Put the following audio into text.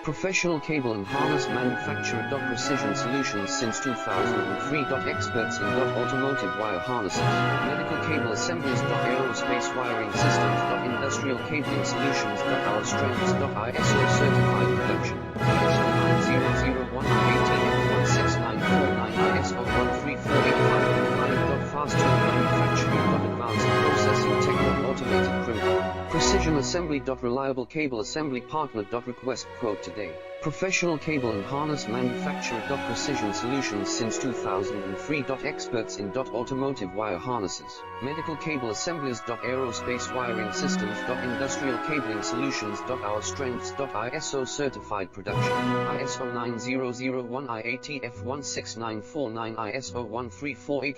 Professional cable and harness manufacturer. Precision solutions since 2003. Experts in automotive wire harnesses, medical cable assemblies. Aerospace wiring systems. Industrial cabling solutions. Our strengths. ISO certified production. ISO 9001 I-18F16949 ISO 13485 compliant. Fast tool manufacturing. Advanced processing tech. Automated criminal precision assembly. Reliable cable assembly partner. Request quote today. Professional cable and harness manufacturer. Precision solutions since 2003. Experts in automotive wire harnesses, medical cable assemblies. Aerospace wiring systems. Industrial cabling solutions. Our strengths. ISO certified production. ISO 9001 I-ATF16949 ISO 13485